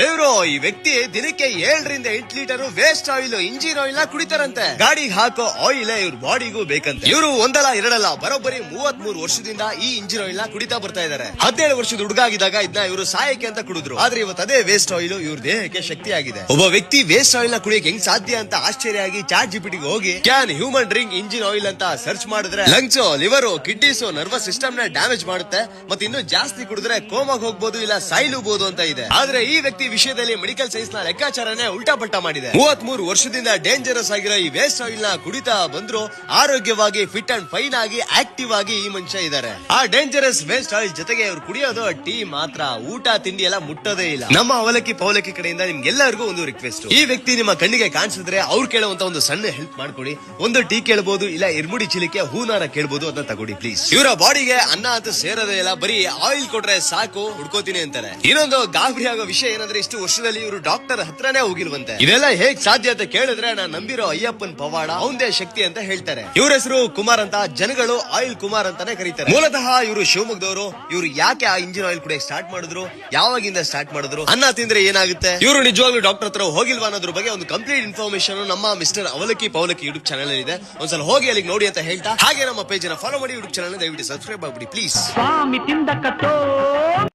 ದೇವ್ರು ಈ ವ್ಯಕ್ತಿ ದಿನಕ್ಕೆ 7ರಿಂದ 8 litre waste oil engine oil ನ ಕುಡಿತಾರಂತೆ. ಗಾಡಿಗೆ ಹಾಕೋ ಆಯಿಲ್ ಇವ್ರ ಬಾಡಿಗೂ ಬೇಕಂತೆ. ಇವರು ಒಂದಲ್ಲ ಎರಡಲ್ಲ ಬರೋಬ್ಬರಿ 33 ವರ್ಷದಿಂದ ಈ ಇಂಜಿನ್ ಆಯಿಲ್ ನ ಕುಡಿತಾ ಬರ್ತಾ ಇದಾರೆ. 17 ವರ್ಷದ ಹುಡುಗ ಆಗಿದ್ದಾಗ ಇದನ್ನ ಇವರು ಸಾಯಕ್ಕೆ ಅಂತ ಕುಡಿದ್ರು. ಆದ್ರೆ ಇವತ್ತು ಅದೇ ವೇಸ್ಟ್ ಆಯಿಲ್ ಇವ್ರ ದೇಹಕ್ಕೆ ಶಕ್ತಿ ಆಗಿದೆ. ಒಬ್ಬ ವ್ಯಕ್ತಿ ವೇಸ್ಟ್ ಆಯಿಲ್ ನ ಕುಡಿಯಕ್ಕೆ ಹೆಂಗ್ ಸಾಧ್ಯ ಅಂತ ಆಶ್ಚರ್ಯ ಆಗಿ ಚಾಟ್ ಜಿಪಿಟಿಗೆ ಹೋಗಿ can human drink engine oil ಅಂತ ಸರ್ಚ್ ಮಾಡಿದ್ರೆ lungs, liver, kidneys, nervous system ನ ಡ್ಯಾಮೇಜ್ ಮಾಡುತ್ತೆ. ಮತ್ತೆ ಇನ್ನು ಜಾಸ್ತಿ ಕುಡಿದ್ರೆ ಕೋಮಾಗ್ ಹೋಗ್ಬೋದು, ಇಲ್ಲ ಸಾಯ್ಲೂಬಹುದು ಅಂತ ಇದೆ. ಆದ್ರೆ ಈ ವ್ಯಕ್ತಿ ವಿಷಯದಲ್ಲಿ ಮೆಡಿಕಲ್ ಸೈನ್ಸ್ ನ ಲೆಕ್ಕಾಚಾರನೇ ಉಲ್ಟಾ ಪಲ್ಟಾ ಮಾಡಿದೆ. 33 ವರ್ಷದಿಂದ ಡೇಂಜರಸ್ ಆಗಿರೋ ಈ ವೇಸ್ಟ್ ಆಯಿಲ್ ನ ಕುಡಿತಾ ಬಂದ್ರು ಆರೋಗ್ಯವಾಗಿ ಫಿಟ್ ಅಂಡ್ ಫೈನ್ ಆಗಿ ಆಕ್ಟಿವ್ ಆಗಿ ಈ ಮನುಷ್ಯ ಇದ್ದಾರೆ. ಆ ಡೇಂಜರಸ್ ವೇಸ್ಟ್ ಆಯಿಲ್ ಜೊತೆಗೆ ಅವ್ರು ಕುಡಿಯೋದು ಟೀ ಮಾತ್ರ, ಊಟ ತಿಂಡಿ ಎಲ್ಲ ಮುಟ್ಟೋದೇ ಇಲ್ಲ. ನಮ್ಮ ಅವಲಕ್ಕಿ ಪವಲಕ್ಕಿ ಕಡೆಯಿಂದ ನಿಮ್ಗೆಲ್ಲರಿಗೂ ಒಂದು ರಿಕ್ವೆಸ್ಟ್, ಈ ವ್ಯಕ್ತಿ ನಿಮ್ಮ ಕಣ್ಣಿಗೆ ಕಾಣಿಸಿದ್ರೆ ಅವ್ರು ಕೇಳುವಂತ ಒಂದು ಸಣ್ಣ ಹೆಲ್ಪ್ ಮಾಡ್ಕೊಡಿ. ಒಂದು ಟೀ ಕೇಳಬಹುದು, ಇಲ್ಲ ಇರ್ಮುಡಿ ಚಿಲಿಕೆ ಹೂನಾರ ಕೇಳಬಹುದು, ಅದನ್ನ ತಗೊಡಿ ಪ್ಲೀಸ್. ಇವರ ಬಾಡಿಗೆ ಅನ್ನ ಅಂತ ಸೇರೋದೇ ಇಲ್ಲ, ಬರೀ ಆಯಿಲ್ ಕೊಟ್ರೆ ಸಾಕು ಹುಡ್ಕೋತೀನಿ ಅಂತಾರೆ. ಇನ್ನೊಂದು ಗಾಬರಿ ಆಗೋ ವಿಷಯ ಏನಂದ್ರೆ ಇಷ್ಟು ವರ್ಷದಲ್ಲಿ ಇವರು ಡಾಕ್ಟರ್ ಹತ್ರನೇ ಹೋಗಿಲ್ವಂತೆ. ಇದೆಲ್ಲ ಹೇಗ್ ಸಾಧ್ಯ ಅಂತ ಕೇಳಿದ್ರೆ ನಾನು ನಂಬಿರೋ ಅಯ್ಯಪ್ಪನ್ ಪವಾಡ, ಅವಂದೇ ಶಕ್ತಿ ಅಂತ ಹೇಳ್ತಾರೆ. ಇವ್ರ ಹೆಸರು ಕುಮಾರ್ ಅಂತ, ಜನಗಳು ಆಯಿಲ್ ಕುಮಾರ್ ಅಂತಾನೆ ಕರೀತಾರೆ. ಮೂಲತಃ ಇವರು ಶಿವಮೊಗ್ಗದವರು. ಇವರು ಯಾಕೆ ಆ ಇಂಜಿನ್ ಆಯಿಲ್ ಕುಡಿಯಕ್ಕೆ ಸ್ಟಾರ್ಟ್ ಮಾಡಿದ್ರು, ಯಾವಾಗಿಂದ ಸ್ಟಾರ್ಟ್ ಮಾಡಿದ್ರು, ಅನ್ನ ತಿಂದ್ರೆ ಏನಾಗುತ್ತೆ, ಇವರು ನಿಜವಾಗ್ಲೂ ಡಾಕ್ಟರ್ ಹತ್ರ ಹೋಗಿಲ್ವಾ ಅನ್ನೋದ್ರ ಬಗ್ಗೆ ಒಂದು ಕಂಪ್ಲೀಟ್ ಇನ್ಫಾರ್ಮೇಶನ್ ನಮ್ಮ ಮಿಸ್ಟರ್ ಅವಲಕ್ಕಿ ಪವಲಕ್ಕಿ ಯೂಟ್ಯೂಬ್ ಚಾನಲ್ ಇದೆ. ಒಂದ್ಸಲ ಹೋಗಿ ಅಲ್ಲಿಗೆ ನೋಡಿ ಅಂತ ಹೇಳ್ತಾ, ಹಾಗೆ ನಮ್ಮ ಪೇಜ್ ನ ಫಾಲೋ ಮಾಡಿ, ಯೂಟ್ಯೂಬ್ ಚಾನಲ್ ದಯವಿಟ್ಟು ಸಬ್ಸ್ಕ್ರೈಬ್ ಆಗ್ಬಿಡಿ ಪ್ಲೀಸ್.